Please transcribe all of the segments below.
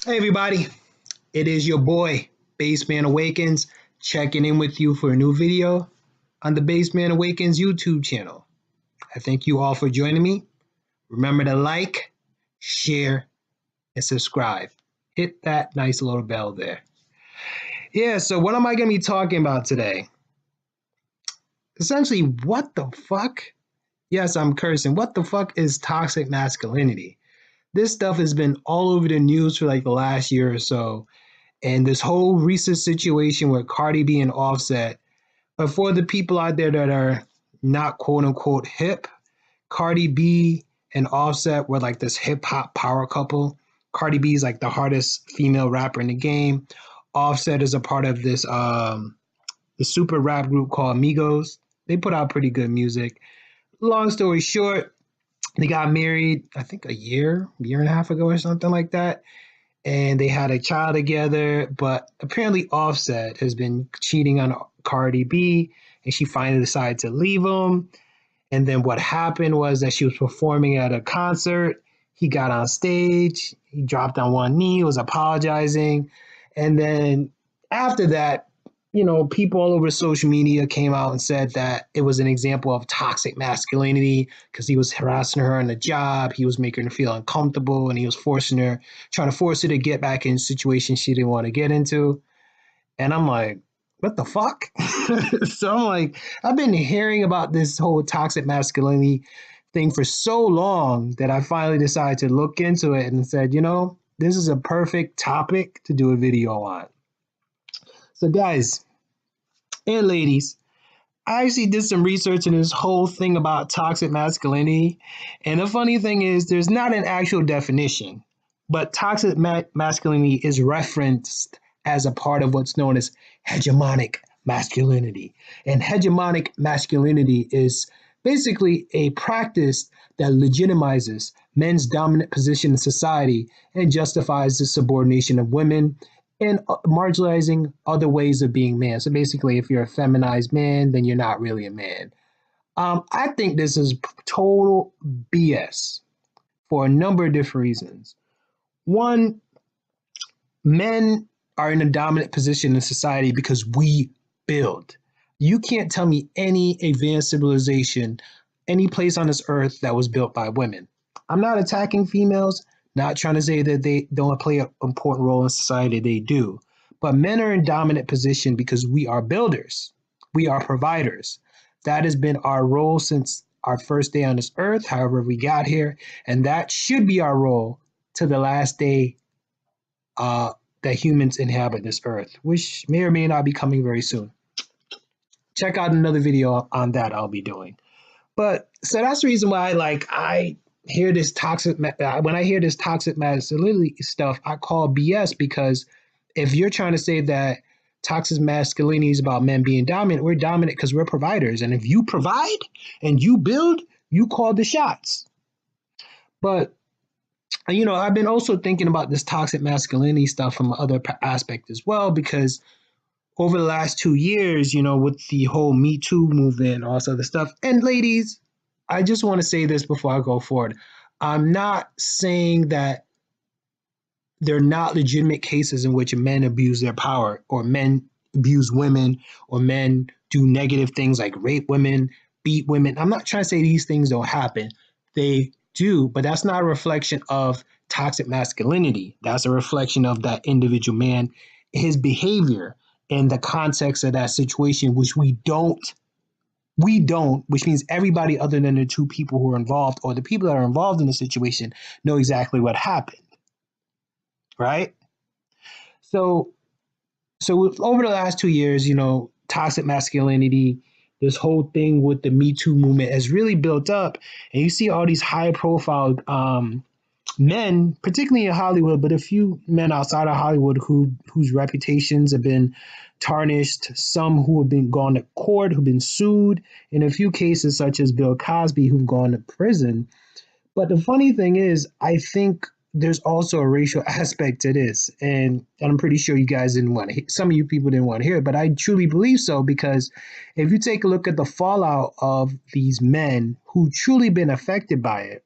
Hey everybody, it is your boy Baseman Awakens checking in with you for a new video on the Baseman Awakens YouTube channel. I thank you all for joining me. Remember to like, share, and subscribe. Hit that nice little bell there. Yeah, so what am I going to be talking about today? Essentially, what the fuck? Yes, I'm cursing. What the fuck is toxic masculinity? This stuff has been all over the news for like the last year or so. And this whole recent situation with Cardi B and Offset. But for the people out there that are not quote unquote hip, Cardi B and Offset were like this hip hop power couple. Cardi B is like the hardest female rapper in the game. Offset is a part of this the super rap group called Migos. They put out pretty good music. Long story short, they got married, I think year and a half ago or something like that, and they had a child together. But apparently, Offset has been cheating on Cardi B, and she finally decided to leave him. And then what happened was that she was performing at a concert. He got on stage, he dropped on one knee, was apologizing. And then after that, people all over social media came out and said that it was an example of toxic masculinity because he was harassing her on the job. He was making her feel uncomfortable and he was trying to force her to get back in situations she didn't want to get into. And I'm like, what the fuck? So I'm like, I've been hearing about this whole toxic masculinity thing for so long that I finally decided to look into it and said, this is a perfect topic to do a video on. So, guys and ladies, I actually did some research in this whole thing about toxic masculinity. And the funny thing is, there's not an actual definition, but toxic masculinity is referenced as a part of what's known as hegemonic masculinity. And hegemonic masculinity is basically a practice that legitimizes men's dominant position in society and justifies the subordination of women and marginalizing other ways of being man. So basically, if you're a feminized man, then you're not really a man. I think this is total BS for a number of different reasons. One, men are in a dominant position in society because we build. You can't tell me any advanced civilization, any place on this earth that was built by women. I'm not attacking females, not trying to say that they don't play an important role in society. They do. But men are in dominant position because we are builders. We are providers. That has been our role since our first day on this earth, however we got here. And that should be our role to the last day that humans inhabit this earth, which may or may not be coming very soon. Check out another video on that I'll be doing. But so that's the reason why I hear this when I hear this toxic masculinity stuff, I call BS, because if you're trying to say that toxic masculinity is about men being dominant, we're dominant because we're providers. And if you provide and you build, you call the shots. But I've been also thinking about this toxic masculinity stuff from other aspect as well, because over the last 2 years, with the whole Me Too movement and all this other stuff. And ladies, I just want to say this before I go forward. I'm not saying that there are not legitimate cases in which men abuse their power, or men abuse women, or men do negative things like rape women, beat women. I'm not trying to say these things don't happen. They do, but that's not a reflection of toxic masculinity. That's a reflection of that individual man, his behavior, in the context of that situation, which we don't, which means everybody other than the two people who are involved, or the people that are involved in the situation, know exactly what happened, right? So, over the last 2 years, toxic masculinity, this whole thing with the Me Too movement has really built up, and you see all these high-profile men, particularly in Hollywood, but a few men outside of Hollywood whose reputations have been tarnished, some who have been gone to court, who've been sued, in a few cases such as Bill Cosby, who've gone to prison. But the funny thing is, I think there's also a racial aspect to this, and I'm pretty sure you guys didn't want to. Some of you people didn't want to hear it, but I truly believe so, because if you take a look at the fallout of these men who truly been affected by it,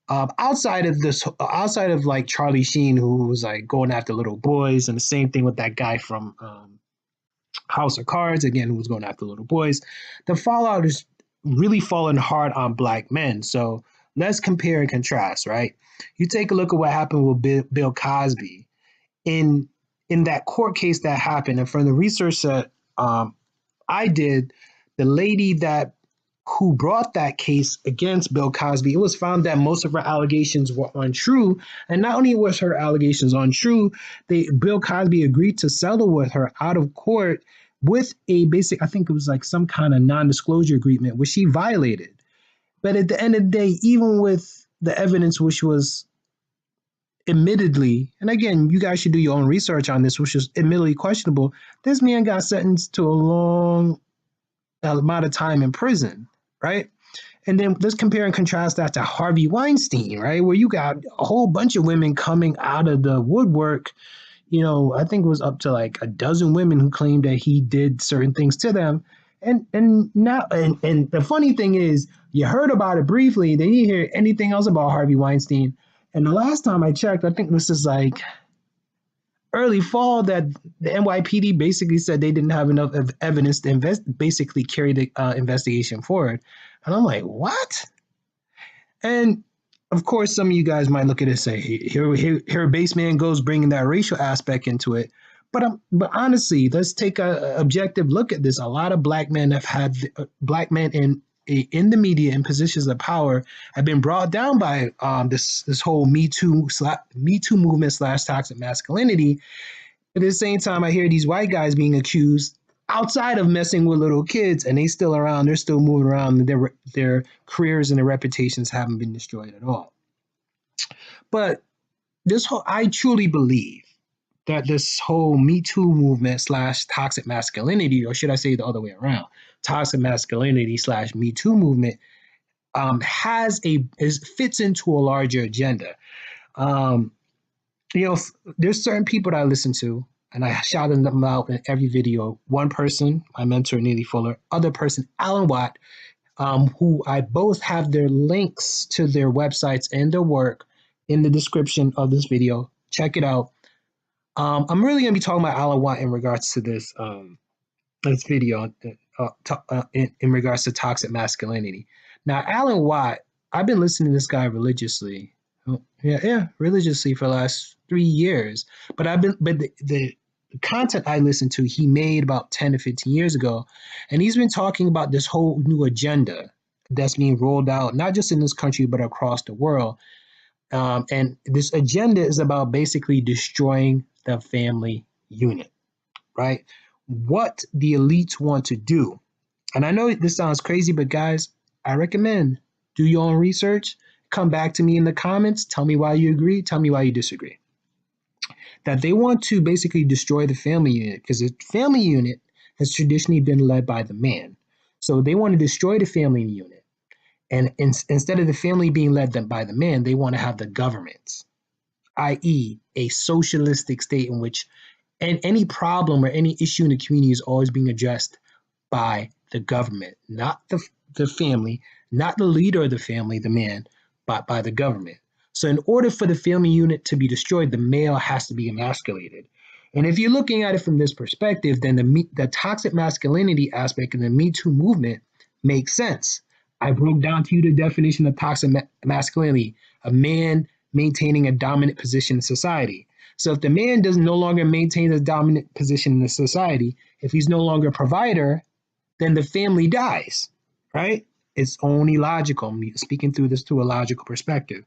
Outside of like Charlie Sheen, who was like going after little boys, and the same thing with that guy from House of Cards, again, who was going after little boys. The fallout is really falling hard on black men. So let's compare and contrast, right? You take a look at what happened with Bill Cosby in that court case that happened, and from the research that I did, the lady that who brought that case against Bill Cosby, it was found that most of her allegations were untrue. And not only was her allegations untrue, Bill Cosby agreed to settle with her out of court with a basic, I think it was like some kind of non-disclosure agreement, which she violated. But at the end of the day, even with the evidence, which was admittedly, and again, you guys should do your own research on this, which is admittedly questionable, this man got sentenced to a long amount of time in prison, right? And then let's compare and contrast that to Harvey Weinstein, right? Where you got a whole bunch of women coming out of the woodwork. You know, I think it was up to like a dozen women who claimed that he did certain things to them. And the funny thing is, you heard about it briefly, then you hear anything else about Harvey Weinstein. And the last time I checked, I think this is like early fall, that the NYPD basically said they didn't have enough evidence to basically carry the investigation forward. And I'm like, what? And of course, some of you guys might look at it and say, here base man goes bringing that racial aspect into it. But honestly, let's take a objective look at this. A lot of black men have had black men in the media in positions of power have been brought down by this whole Me Too movement / toxic masculinity. At the same time, I hear these white guys being accused outside of messing with little kids, and they still around. They're still moving around. And their careers and their reputations haven't been destroyed at all. But I truly believe that this whole Me Too movement / toxic masculinity, or should I say the other way around, toxic masculinity / Me Too movement, fits into a larger agenda. There's certain people that I listen to, and I shouted them out in every video. One person, my mentor, Neely Fuller. Other person, Alan Watt, who I both have their links to their websites and their work in the description of this video. Check it out. I'm really going to be talking about Alan Watt in regards to this video in regards to toxic masculinity. Now, Alan Watt, I've been listening to this guy religiously. Religiously for the last 3 years. But the content I listened to, he made about 10 to 15 years ago. And he's been talking about this whole new agenda that's being rolled out, not just in this country, but across the world. And this agenda is about basically destroying the family unit, right? What the elites want to do. And I know this sounds crazy, but guys, I recommend do your own research. Come back to me in the comments. Tell me why you agree. Tell me why you disagree. That they want to basically destroy the family unit, because the family unit has traditionally been led by the man. So they want to destroy the family unit. And instead of the family being led by the man, they want to have the government, i.e. a socialistic state in which any problem or any issue in the community is always being addressed by the government, not the family, not the leader of the family, the man, but by the government. So in order for the family unit to be destroyed, the male has to be emasculated. And if you're looking at it from this perspective, then the toxic masculinity aspect of the Me Too movement makes sense. I broke down to you the definition of toxic masculinity: a man maintaining a dominant position in society. So if the man does no longer maintain a dominant position in the society, if he's no longer a provider, then the family dies, right? It's only logical. I'm speaking through this to a logical perspective.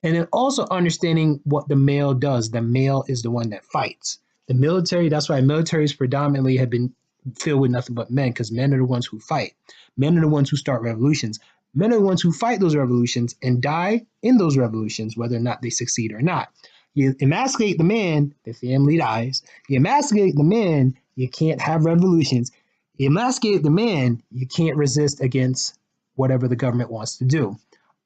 And then also understanding what the male does. The male is the one that fights. The military, that's why militaries predominantly have been filled with nothing but men, because men are the ones who fight. Men are the ones who start revolutions. Men are the ones who fight those revolutions and die in those revolutions, whether or not they succeed or not. You emasculate the man, the family dies. You emasculate the man, you can't have revolutions. You emasculate the man, you can't resist against whatever the government wants to do.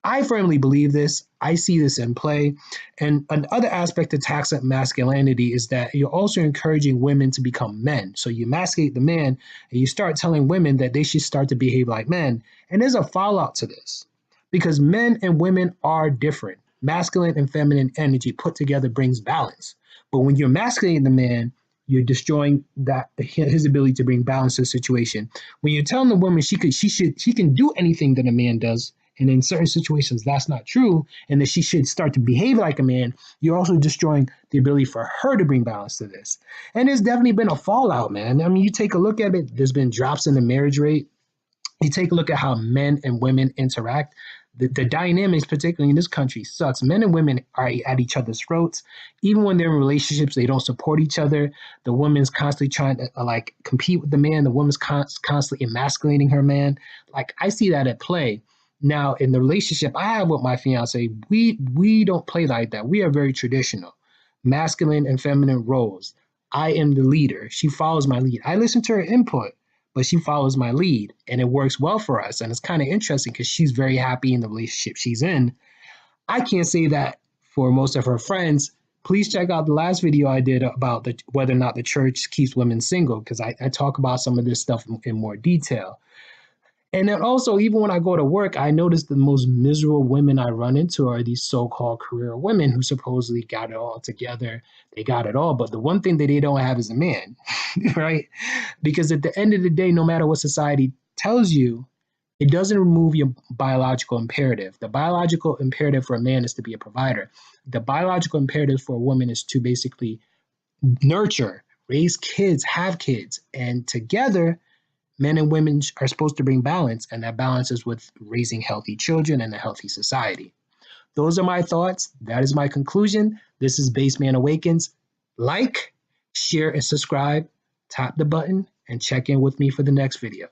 I firmly believe this. I see this in play. And another aspect of toxic masculinity is that you're also encouraging women to become men. So you emasculate the man and you start telling women that they should start to behave like men. And there's a fallout to this. because men and women are different. Masculine and feminine energy put together brings balance. But when you're masculating the man, you're destroying that his ability to bring balance to the situation. When you're telling the woman she can do anything that a man does, and in certain situations that's not true, and that she should start to behave like a man, you're also destroying the ability for her to bring balance to this. And there's definitely been a fallout, man. I mean, you take a look at it, there's been drops in the marriage rate. You take a look at how men and women interact. The dynamics, particularly in this country, sucks. Men and women are at each other's throats. Even when they're in relationships, they don't support each other. The woman's constantly trying to like compete with the man. The woman's constantly emasculating her man. Like I see that at play. Now in the relationship I have with my fiance, we don't play like that. We are very traditional, masculine and feminine roles. I am the leader. She follows my lead. I listen to her input, but she follows my lead and it works well for us. And it's kind of interesting because she's very happy in the relationship she's in. I can't say that for most of her friends. Please check out the last video I did about whether or not the church keeps women single, because I talk about some of this stuff in more detail. And then also, even when I go to work, I notice the most miserable women I run into are these so-called career women who supposedly got it all together. They got it all, but the one thing that they don't have is a man, right? Because at the end of the day, no matter what society tells you, it doesn't remove your biological imperative. The biological imperative for a man is to be a provider. The biological imperative for a woman is to basically nurture, raise kids, have kids, and together men and women are supposed to bring balance, and that balance is with raising healthy children and a healthy society. Those are my thoughts. That is my conclusion. This is Baseman Awakens. Like, share, and subscribe. Tap the button and check in with me for the next video.